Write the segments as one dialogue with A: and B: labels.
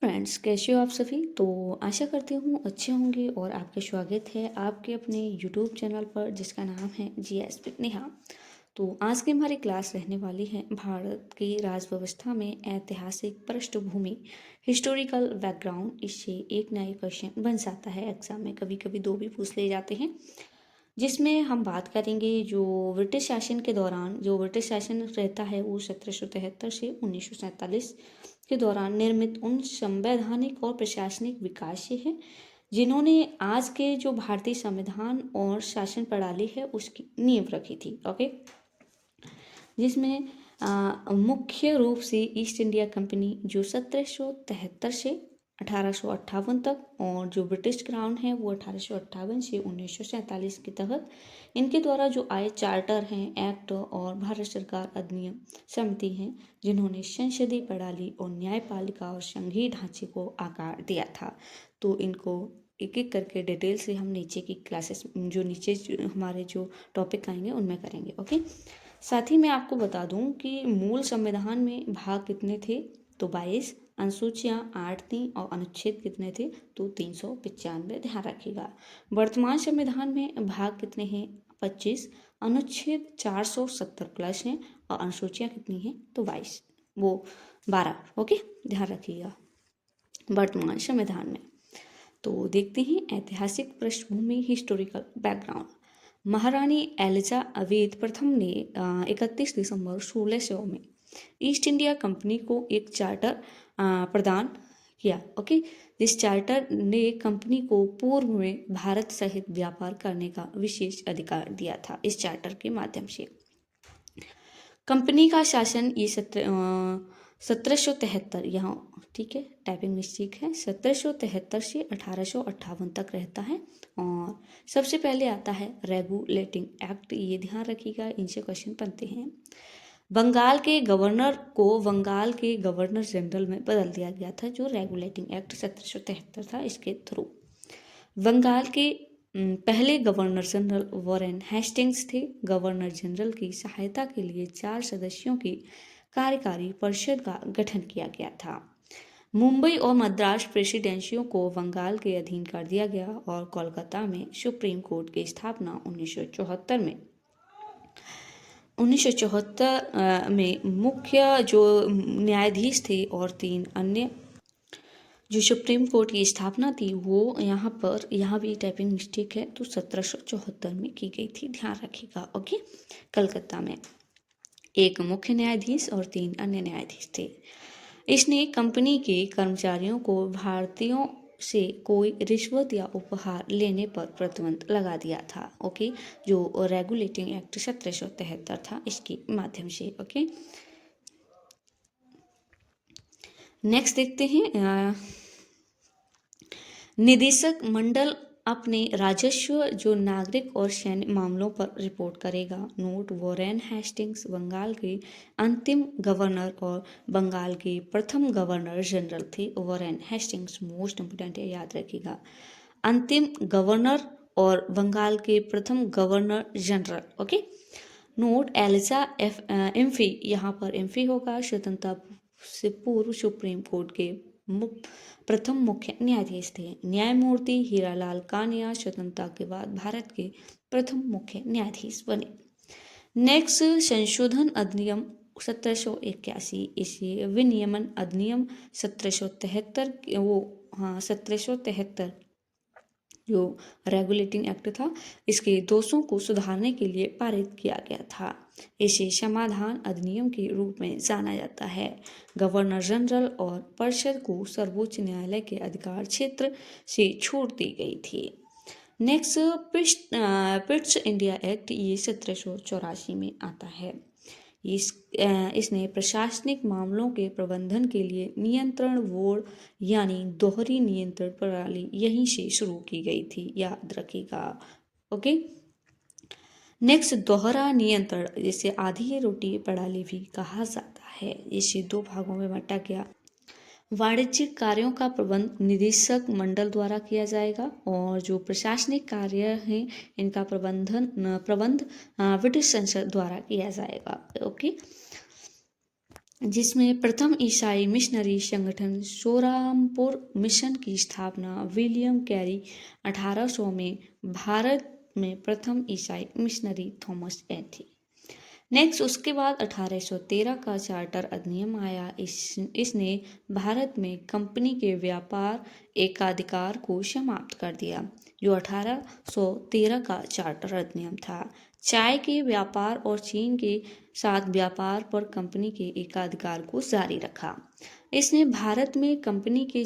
A: Friends, कैसे हो आप सभी। तो आशा करती हूँ अच्छे होंगे और आपका स्वागत है आपके अपने यूट्यूब चैनल पर जिसका नाम है जीएस विद नेहा। तो आज की हमारी क्लास रहने वाली है भारत की राज व्यवस्था में ऐतिहासिक पृष्ठभूमि, हिस्टोरिकल बैकग्राउंड। इससे एक नया क्वेश्चन बन जाता है एग्जाम में, कभी कभी दो भी पूछ ले जाते हैं, जिसमें हम बात करेंगे जो ब्रिटिश शासन के दौरान जो ब्रिटिश शासन रहता है वो 1773 से 1947 के दौरान निर्मित उन संवैधानिक और प्रशासनिक विकास से है जिन्होंने आज के जो भारतीय संविधान और शासन प्रणाली है उसकी नींव रखी थी। ओके, जिसमें मुख्य रूप से ईस्ट इंडिया कंपनी जो 1773 से 1858 तक, और जो ब्रिटिश क्राउन है वो 1858 से 1947 के तहत इनके द्वारा जो आए चार्टर हैं, एक्ट और भारत सरकार अधिनियम समिति हैं जिन्होंने संसदीय प्रणाली और न्यायपालिका और संघीय ढांचे को आकार दिया था। तो इनको एक एक करके डिटेल से हम नीचे की क्लासेस हमारे जो टॉपिक आएंगे उनमें करेंगे। ओके, साथ ही मैं आपको बता दूं कि मूल संविधान में भाग कितने थे, तो 22, अनुसूचियां 8 थी और अनुच्छेद कितने थे, तो 395। ध्यान रखिएगा। वर्तमान संविधान में भाग कितने हैं, 25, अनुच्छेद 470 प्लस हैं और अनुसूचियां कितनी हैं, तो 12। ओके, ध्यान रखिएगा वर्तमान संविधान में। तो देखते हैं ऐतिहासिक पृष्ठभूमि, हिस्टोरिकल बैकग्राउंड। महारानी एलिजाबेथ प्रथम ने 31 दिसंबर 1600 में ईस्ट इंडिया कंपनी को एक चार्टर प्रदान किया। ओके, इस चार्टर ने कंपनी को पूर्व में भारत सहित व्यापार करने का विशेष अधिकार दिया था। इस चार्टर के माध्यम से कंपनी का शासन ये 1773, यहाँ ठीक है टाइपिंग मिस्टेक है, 1773 से 1858 तक रहता है। और सबसे पहले आता है रेगुलेटिंग एक्ट, ये ध्यान रखिएगा, इनसे क्वेश्चन बनते हैं। बंगाल के गवर्नर को बंगाल के गवर्नर जनरल में बदल दिया गया था, जो रेगुलेटिंग एक्ट 1773 था, इसके थ्रू। बंगाल के पहले गवर्नर जनरल वॉरेन हेस्टिंग्स थे। गवर्नर जनरल की सहायता के लिए 4 सदस्यों की कार्यकारी परिषद का गठन किया गया था। मुंबई और मद्रास प्रेसिडेंसियों को बंगाल के अधीन कर दिया गया और कोलकाता में सुप्रीम कोर्ट की स्थापना 1974 में मुख्य जो न्यायाधीश थे और 3 अन्य जो सुप्रीम कोर्ट की स्थापना थी वो यहाँ भी टाइपिंग मिस्टेक है, तो 1774 में की गई थी, ध्यान रखिएगा। ओके, कलकत्ता में एक मुख्य न्यायाधीश और 3 अन्य न्यायाधीश थे। इसने कंपनी के कर्मचारियों को भारतीयों से कोई रिश्वत या उपहार लेने पर प्रतिबंध लगा दिया था। ओके, जो रेगुलेटिंग एक्ट 1773 था, इसके माध्यम से। ओके, नेक्स्ट देखते हैं निदेशक मंडल अपने राजस्व जो नागरिक और सैन्य मामलों पर रिपोर्ट करेगा। नोट, वॉरेन हेस्टिंग्स बंगाल के अंतिम गवर्नर और बंगाल के प्रथम गवर्नर जनरल थे। वॉरेन हेस्टिंग्स मोस्ट इंपोर्टेंट है, याद रखिएगा, अंतिम गवर्नर और बंगाल के प्रथम governor general. Okay, note, Elijah Impey, यहाँ पर एम्फी होगा, स्वतंत्रता से पूर्व सुप्रीम कोर्ट के प्रथम मुख्य न्यायाधीश थे। न्यायमूर्ति हीरालाल कानिया स्वतंत्रता के बाद भारत के प्रथम मुख्य न्यायाधीश बने। नेक्स्ट, संशोधन अधिनियम 1781, इसे विनियमन अधिनियम 1773 जो रेगुलेटिंग एक्ट था, इसके दोषों को सुधारने के लिए पारित किया गया था। इसे समाधान अधिनियम के रूप में जाना जाता है। गवर्नर जनरल और परिषद को सर्वोच्च न्यायालय के अधिकार क्षेत्र से छूट दी गई थी। नेक्स्ट, पिट्स इंडिया एक्ट, ये 1784 में आता है। इसने प्रशासनिक मामलों के प्रबंधन के लिए नियंत्रण बोर्ड यानी दोहरी नियंत्रण प्रणाली यहीं से शुरू की गई थी, याद रखिएगा। ओके, नेक्स्ट, दोहरा नियंत्रण, जिसे आधी रोटी प्रणाली भी कहा जाता है, इसे 2 भागों में बांटा गया। वाणिज्यिक कार्यों का प्रबंध निदेशक मंडल द्वारा किया जाएगा और जो प्रशासनिक कार्य हैं इनका प्रबंध ब्रिटिश संसद द्वारा किया जाएगा। ओके, जिसमें प्रथम ईसाई मिशनरी संगठन सोरामपुर मिशन की स्थापना विलियम कैरी 1800 में भारत में प्रथम ईसाई मिशनरी थॉमस ए थी। नेक्स्ट उसके बाद 1813 का चार्टर अधिनियम आया। इसने भारत में कंपनी के व्यापार एकाधिकार को समाप्त कर दिया। जो 1813 का चार्टर अधिनियम था, चाय के व्यापार और चीन के साथ व्यापार पर कंपनी के एकाधिकार को जारी रखा। इसने भारत में कंपनी के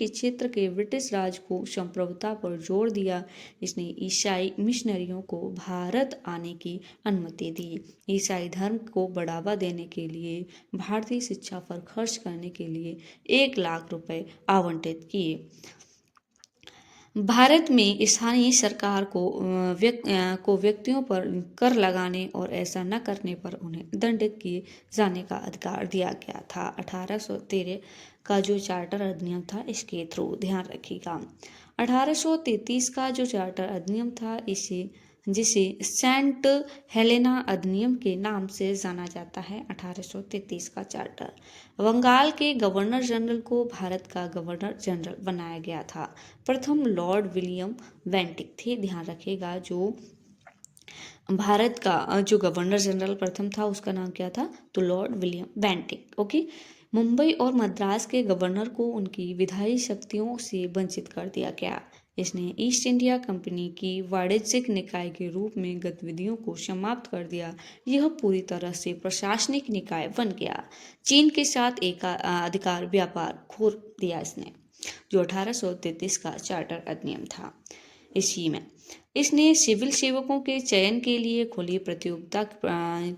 A: क्षेत्र के ब्रिटिश राज को संप्रभुता पर जोर दिया। इसने ईसाई मिशनरियों को भारत आने की अनुमति दी। ईसाई धर्म को बढ़ावा देने के लिए भारतीय शिक्षा पर खर्च करने के लिए 1 लाख रुपए आवंटित किए। भारत में स्थानीय सरकार को व्यक्तियों पर कर लगाने और ऐसा न करने पर उन्हें दंडित किए जाने का अधिकार दिया गया था। 1813 का जो चार्टर अधिनियम था, इसके थ्रू ध्यान रखिएगा। 1833 का जो चार्टर अधिनियम था, जिसे सेंट हेलेना अधिनियम के नाम से जाना जाता है। 1833 का चार्टर बंगाल के गवर्नर जनरल को भारत का गवर्नर जनरल बनाया गया था। प्रथम लॉर्ड विलियम बेंटिक थे। ध्यान रखिएगा, जो भारत का जो गवर्नर जनरल प्रथम था, उसका नाम क्या था? तो Lord William Bentinck. Okay. Mumbai और मद्रास के गवर्नर को उनकी विधायी शक्तियों से वंचित कर दिया गया। इसने ईस्ट इंडिया कंपनी की वाणिज्यिक निकाय के रूप में गतिविधियों को समाप्त कर दिया। यह पूरी तरह से प्रशासनिक निकाय बन गया। चीन के साथ अधिकार व्यापार खोल दिया इसने। जो 1833 का चार्टर अधिनियम था, इसी में इसने सिविल सेवकों के चयन के लिए खुली प्रतियोगिता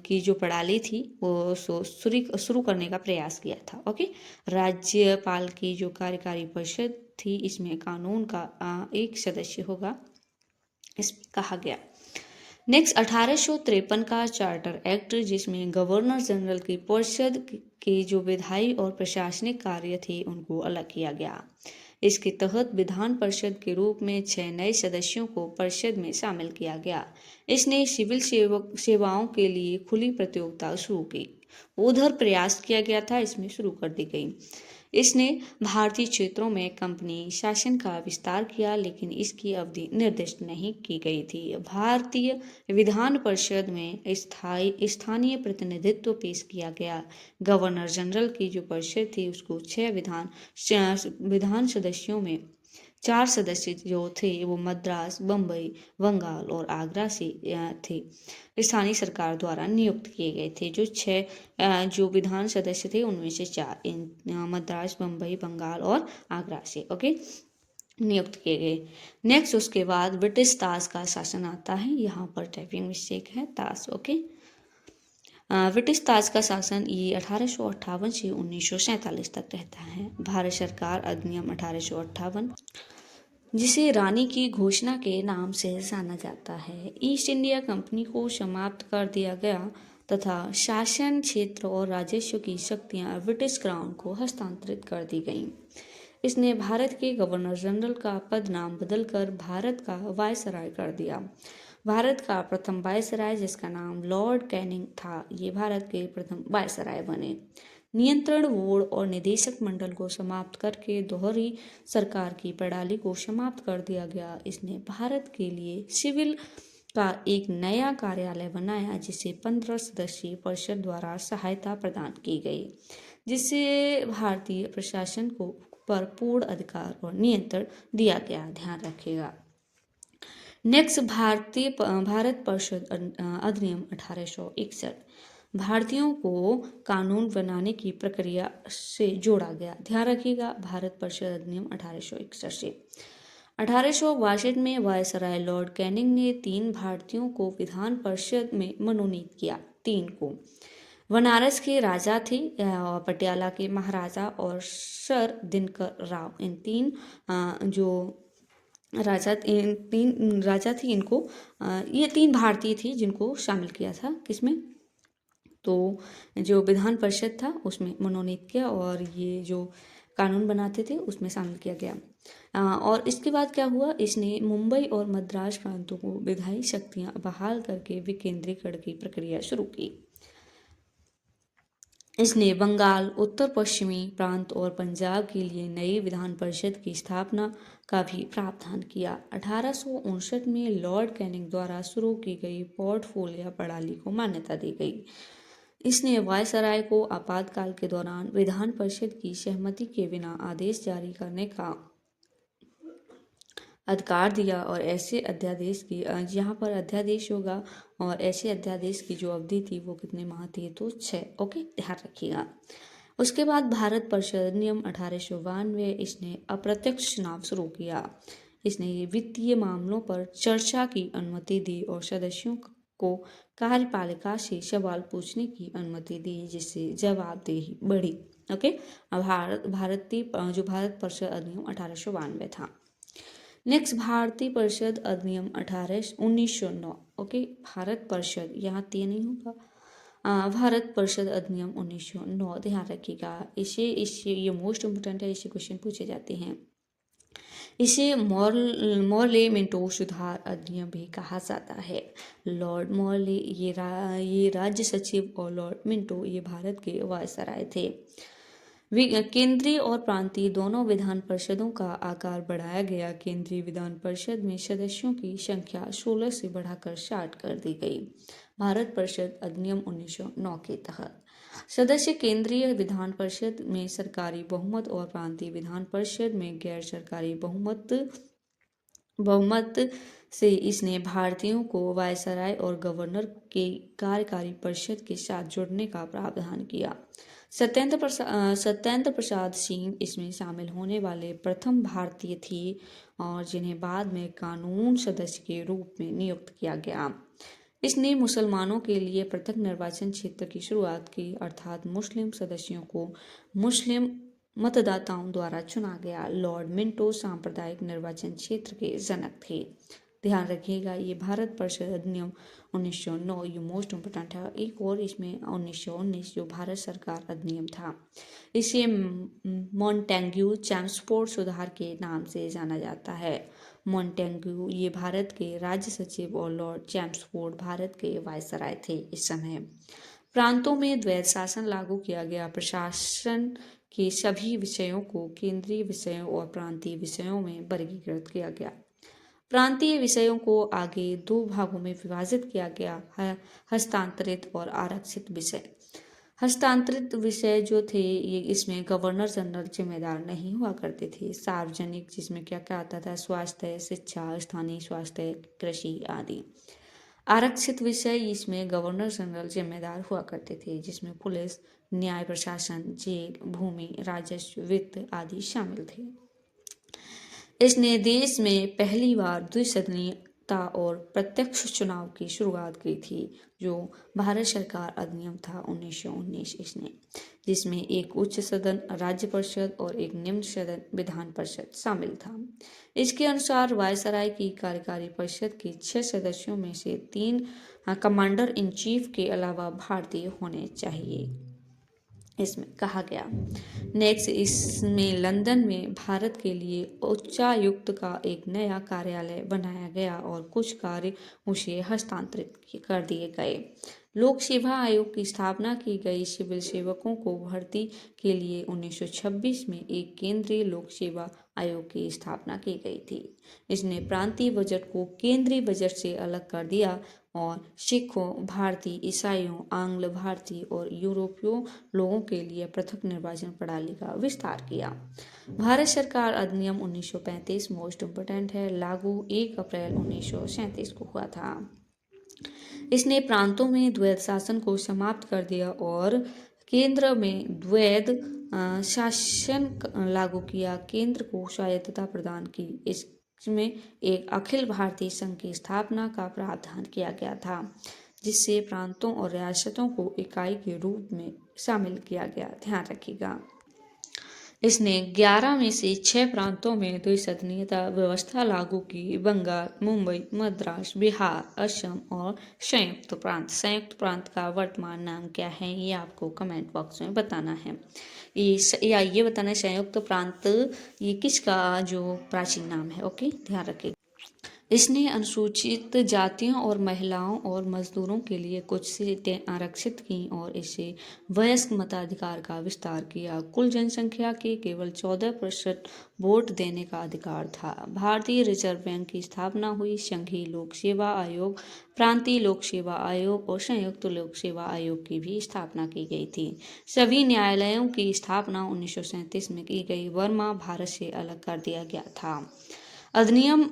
A: की जो प्रणाली थी वो शुरू करने का प्रयास किया था। ओके। राज्यपाल की जो कार्यकारी परिषद थी, इसमें कानून का एक सदस्य होगा, इसमें कहा गया। नेक्स्ट 1853 का चार्टर एक्ट, जिसमें गवर्नर जनरल की परिषद के जो विधायी और प्रशासनिक कार्य थे उनको अलग किया गया। इसके तहत विधान परिषद के रूप में 6 नए सदस्यों को परिषद में शामिल किया गया। इसने सिविल सेवाओं के लिए खुली प्रतियोगिता शुरू की। उधर प्रयास किया गया था, इसमें शुरू कर दी गई। इसने भारतीय क्षेत्रों में कंपनी शासन का विस्तार किया, लेकिन इसकी अवधि निर्दिष्ट नहीं की गई थी। भारतीय विधान परिषद में स्थानीय प्रतिनिधित्व पेश किया गया। गवर्नर जनरल की जो परिषद थी, उसको 6 विधान सदस्यों में 4 सदस्य जो थे वो मद्रास, बम्बई, बंगाल और आगरा से थे। स्थानीय सरकार द्वारा नियुक्त किए गए थे। जो 6 जो विधान सदस्य थे, उनमें से 4 मद्रास, बम्बई, बंगाल और आगरा से ओके नियुक्त किए गए। नेक्स्ट उसके बाद ब्रिटिश ताज का शासन आता है। यहाँ पर टाइपिंग मिस्टेक है, ताज। ओके। ब्रिटिश ताज का शासन ये 1858 से 1947 तक रहता है। भारत सरकार अधिनियम 1858, जिसे रानी की घोषणा के नाम से जाना जाता है। ईस्ट इंडिया कंपनी को समाप्त कर दिया गया तथा शासन क्षेत्र और राजस्व की शक्तियां ब्रिटिश क्राउन को हस्तांतरित कर दी गईं। इसने भारत के गवर्नर जनरल का पद नाम बदलकर भारत का वायसराय कर दिया। भारत का प्रथम वायसराय, जिसका नाम लॉर्ड कैनिंग था, ये भारत के प्रथम वायसराय बने। नियंत्रण बोर्ड और निदेशक मंडल को समाप्त करके दोहरी सरकार की प्रणाली को समाप्त कर दिया गया। इसने भारत के लिए सिविल का एक नया कार्यालय बनाया, जिसे 15 सदस्यीय परिषद द्वारा सहायता प्रदान की गई, जिससे भारतीय प्रशासन को पर पूर्ण अधिकार और नियंत्रण दिया गया। ध्यान रखिएगा। नेक्स्ट भारत परिषद अधिनियम 1861 भारतीयों को कानून बनाने की प्रक्रिया से जोड़ा गया। ध्यान रखिएगा, भारत परिषद अधिनियम 1861 से 1862 में वायसराय लॉर्ड कैनिंग ने 3 भारतीयों को विधान परिषद में मनोनीत किया। 3 को बनारस के राजा थे, पटियाला के महाराजा और सर दिनकर राव। इन 3 जो राजा थे, इनको ये 3 भारतीय थे जिनको शामिल किया था। किसमें? तो जो विधान परिषद था उसमें मनोनीत किया और ये जो कानून बनाते थे उसमें शामिल किया गया। और इसके बाद क्या हुआ, इसने मुंबई और मद्रास प्रांतों को विधायी शक्तियां बहाल करके विकेंद्रीकरण की प्रक्रिया शुरू की। इसने बंगाल, उत्तर पश्चिमी प्रांत और पंजाब के लिए नई विधान परिषद की स्थापना का भी प्रावधान किया। 1859 में लॉर्ड कैनिंग द्वारा शुरू की गई पोर्टफोलियो प्रणाली को मान्यता दी गई। इसने वायसराय को आपातकाल के दौरान विधान परिषद की सहमति के बिना आदेश जारी करने का अधिकार दिया और ऐसे अध्यादेश की यहाँ पर अध्यादेश होगा और ऐसे अध्यादेश की जो अवधि थी वो कितने माह थी, तो 6। ओके, ध्यान रखिएगा। उसके बाद भारत परिषद अधिनियम 1892, इसने अप्रत्यक्ष चुनाव शुरू किया। इसने वित्तीय मामलों पर चर्चा की अनुमति दी और सदस्यों को कार्यपालिका से सवाल पूछने की अनुमति दी, जिससे जवाबदेही बढ़ी। ओके, भारत परिषद अधिनियम 1892 था। नेक्स्ट, भारतीय परिषद अधिनियम 1909। ओके, भारत परिषद, यहाँ 3 नहीं होगा, भारत परिषद अधिनियम 1909, ध्यान रखिएगा। इसे ये मोस्ट इम्पोर्टेंट है, इसे क्वेश्चन पूछे जाते हैं। इसे मॉर्ले मिंटो सुधार अधिनियम भी कहा जाता है। लॉर्ड मॉर्ले ये राज्य सचिव और लॉर्ड मिंटो ये भारत के वायसराय थे। केंद्रीय और प्रांतीय दोनों विधान परिषदों का आकार बढ़ाया गया। केंद्रीय विधान परिषद में सदस्यों की संख्या 16 से बढ़ाकर 60 कर दी गई। भारत परिषद अधिनियम 1909 के तहत सदस्य केंद्रीय विधान परिषद में सरकारी बहुमत और प्रांतीय विधान परिषद में गैर सरकारी बहुमत से इसने भारतीयों को वायसराय और गवर्नर के कार्यकारी परिषद के साथ जुड़ने का प्रावधान किया। सत्येंद्र प्रसाद सिंह इसमें शामिल होने वाले प्रथम भारतीय थे और जिन्हें बाद में कानून सदस्य के रूप में नियुक्त किया गया। इसने मुसलमानों के लिए पृथक निर्वाचन क्षेत्र की शुरुआत की, अर्थात मुस्लिम सदस्यों को मुस्लिम मतदाताओं द्वारा चुना गया। लॉर्ड मिंटो सांप्रदायिक निर्वाचन क्षेत्र के जनक थे। ध्यान रखिएगा, ये भारत परिषद अधिनियम 1909 ये मोस्ट इम्पोर्टेंट है। एक और इसमें 1919 जो भारत सरकार अधिनियम था, इसे मॉन्टेग्यू चैम्सफोर्ड सुधार के नाम से जाना जाता है। मॉन्टेग्यू ये भारत के राज्य सचिव और लॉर्ड चैम्सफोर्ड भारत के वायसराय थे इस समय। प्रांतों में द्वैध शासन लागू किया गया। प्रशासन के सभी विषयों को केंद्रीय विषयों और प्रांतीय विषयों में वर्गीकृत किया गया। प्रांतीय विषयों को आगे 2 भागों में विभाजित किया गया, हस्तांतरित और आरक्षित विषय। हस्तांतरित विषय जो थे ये इसमें गवर्नर जनरल जिम्मेदार नहीं हुआ करते थे। सार्वजनिक, जिसमें क्या क्या आता था, स्वास्थ्य, शिक्षा, स्थानीय स्वास्थ्य, कृषि आदि। आरक्षित विषय, इसमें गवर्नर जनरल जिम्मेदार हुआ करते थे, जिसमें पुलिस, न्याय प्रशासन, जेल, भूमि, राजस्व, वित्त आदि शामिल थे। इसने देश में पहली बार द्विसदनीयता और प्रत्यक्ष चुनाव की शुरुआत की थी, जो भारत सरकार अधिनियम था 1919 इसने, जिसमें एक उच्च सदन राज्य परिषद और एक निम्न सदन विधान परिषद शामिल था। इसके अनुसार वायसराय की कार्यकारी परिषद के 6 सदस्यों में से 3 कमांडर इन चीफ के अलावा भारतीय होने चाहिए, इसमें कहा गया। नेक्स्ट, इसमें लंदन में भारत के लिए उच्चायुक्त का एक नया कार्यालय बनाया गया और कुछ कार्य उसे हस्तांतरित कर दिए गए। लोक सेवा आयोग की स्थापना की गई। सिविल सेवकों को भर्ती के लिए 1926 में एक केंद्रीय लोक सेवा आयोग की स्थापना की गई थी। इसने प्रांतीय बजट को केंद्रीय बजट से अलग कर दिया और सिखों, भारतीय, ईसाइयों, आंग्ल भारतीय और यूरोपीय लोगों के लिए पृथक निर्वाचन प्रणाली का विस्तार किया। भारत सरकार अधिनियम 1935 मोस्ट इम्पोर्टेंट है, लागू 1 अप्रैल 1937 को हुआ था। इसने प्रांतों में द्वैध शासन को समाप्त कर दिया और केंद्र में द्वैध शासन लागू किया। केंद्र को स्वायत्तता प्रदान की। इसमें एक अखिल भारतीय संघ की स्थापना का प्रावधान किया गया था, जिससे प्रांतों और रियासतों को इकाई के रूप में शामिल किया गया। ध्यान रखिएगा, इसने 11 में से 6 प्रांतों में द्विसदनीयता व्यवस्था लागू की। बंगाल, मुंबई, मद्रास, बिहार, असम और संयुक्त प्रांत। संयुक्त प्रांत का वर्तमान नाम क्या है, ये आपको कमेंट बॉक्स में बताना है। ये बताना है संयुक्त प्रांत ये किसका जो प्राचीन नाम है। ओके, ध्यान रखिए। इसने अनुसूचित जातियों और महिलाओं और मजदूरों के लिए कुछ सीटें आरक्षित की और इससे वयस्क मताधिकार का विस्तार किया। कुल जनसंख्या के केवल 14% वोट देने का अधिकार था। भारतीय रिजर्व बैंक की स्थापना हुई। संघीय लोक सेवा आयोग, प्रांतीय लोक सेवा आयोग और संयुक्त लोक सेवा आयोग की भी स्थापना की गई थी। सभी न्यायालयों की स्थापना 1937 में की गई। वर्मा भारत से अलग कर दिया गया था। अधिनियम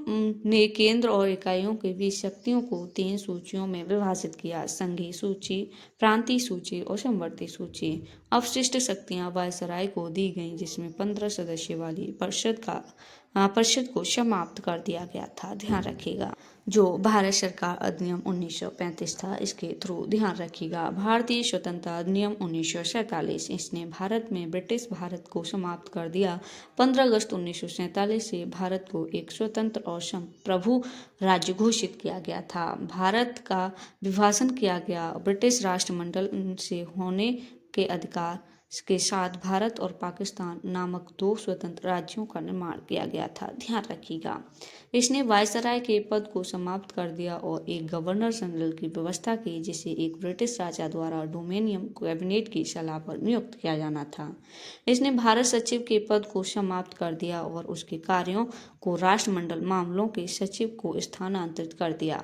A: ने केंद्र और इकाइयों के बीच शक्तियों को 3 सूचियों में विभाजित किया: संघीय सूची, प्रांतीय सूची और समवर्ती सूची। अवशिष्ट शक्तियां वायसराय को दी गईं, जिसमें 15 सदस्य वाली परिषद को समाप्त कर दिया गया था। ध्यान रखिएगा, जो भारत सरकार अधिनियम 1935 था, इसके थ्रू ध्यान रखिएगा। भारतीय स्वतंत्रता अधिनियम 1947, इसने भारत में ब्रिटिश भारत को समाप्त कर दिया। 15 अगस्त 1947 से भारत को एक स्वतंत्र और संप्रभु राज्य घोषित किया गया था। भारत का विभाजन किया गया। ब्रिटिश राष्ट्रमंडल से होने के अधिकार के साथ भारत और पाकिस्तान नामक 2 स्वतंत्र राज्यों का निर्माण किया गया था। ध्यान रखिएगा। इसने वायसराय के पद को समाप्त कर दिया और एक गवर्नर जनरल की व्यवस्था की, जिसे एक ब्रिटिश राजा द्वारा डोमिनियन कैबिनेट की सलाह पर नियुक्त किया जाना था। इसने भारत सचिव के पद को समाप्त कर दिया और उसके कार्यों को राष्ट्रमंडल मामलों के सचिव को स्थानांतरित कर दिया।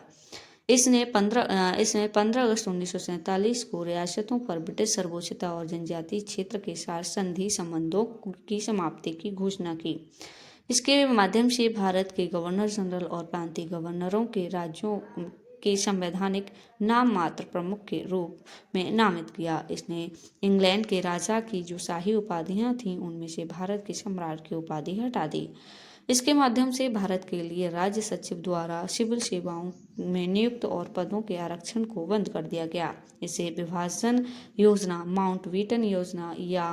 A: इसने 15 अगस्त 1947 को रियासतों पर ब्रिटिश सर्वोच्चता और जनजातीय क्षेत्र के साथ संधि संबंधों की समाप्ति की घोषणा की। इसके माध्यम से भारत के गवर्नर जनरल और प्रांतीय गवर्नरों के राज्यों के संवैधानिक नाम मात्र प्रमुख के रूप में नामित किया। इसने इंग्लैंड के राजा की जो शाही उपाधियां थीं, उनमें से भारत के सम्राट की उपाधि हटा दी। इसके माध्यम से भारत के लिए राज्य सचिव द्वारा सिविल सेवाओं में नियुक्त और पदों के आरक्षण को बंद कर दिया गया। इसे विभाजन योजना, माउंटबेटन योजना या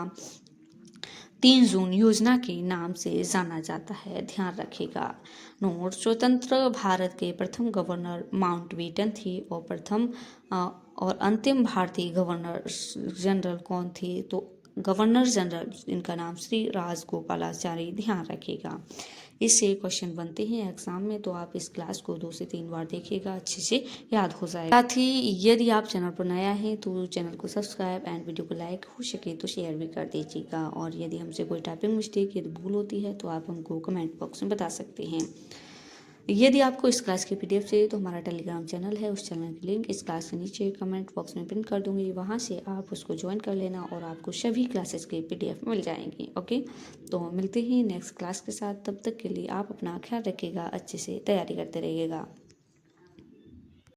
A: 3 जून योजना के नाम से जाना जाता है। ध्यान रखिएगा। नोट: स्वतंत्र भारत के प्रथम गवर्नर माउंटबेटन थे और प्रथम और अंतिम भारतीय गवर्नर जनरल कौन थे? तो गवर्नर जनरल, इनका नाम श्री राजगोपालाचारी। ध्यान रखिएगा। इससे क्वेश्चन बनते हैं एग्जाम में, तो आप इस क्लास को 2 से 3 बार देखिएगा, अच्छे से याद हो जाएगा। साथ ही यदि आप चैनल पर नया हैं तो चैनल को सब्सक्राइब एंड वीडियो को लाइक, हो सके तो शेयर भी कर दीजिएगा। और यदि हमसे कोई टाइपिंग मिस्टेक या भूल होती है तो आप हमको कमेंट बॉक्स में बता सकते हैं। यदि आपको इस क्लास की पीडीएफ चाहिए तो हमारा टेलीग्राम चैनल है, उस चैनल की लिंक इस क्लास के नीचे कमेंट बॉक्स में पिन कर दूंगी। वहां से आप उसको ज्वाइन कर लेना और आपको सभी क्लासेस की पीडीएफ मिल जाएंगी। ओके, तो मिलते हैं नेक्स्ट क्लास के साथ। तब तक के लिए आप अपना ख्याल रखिएगा, अच्छे से तैयारी करते रहिएगा।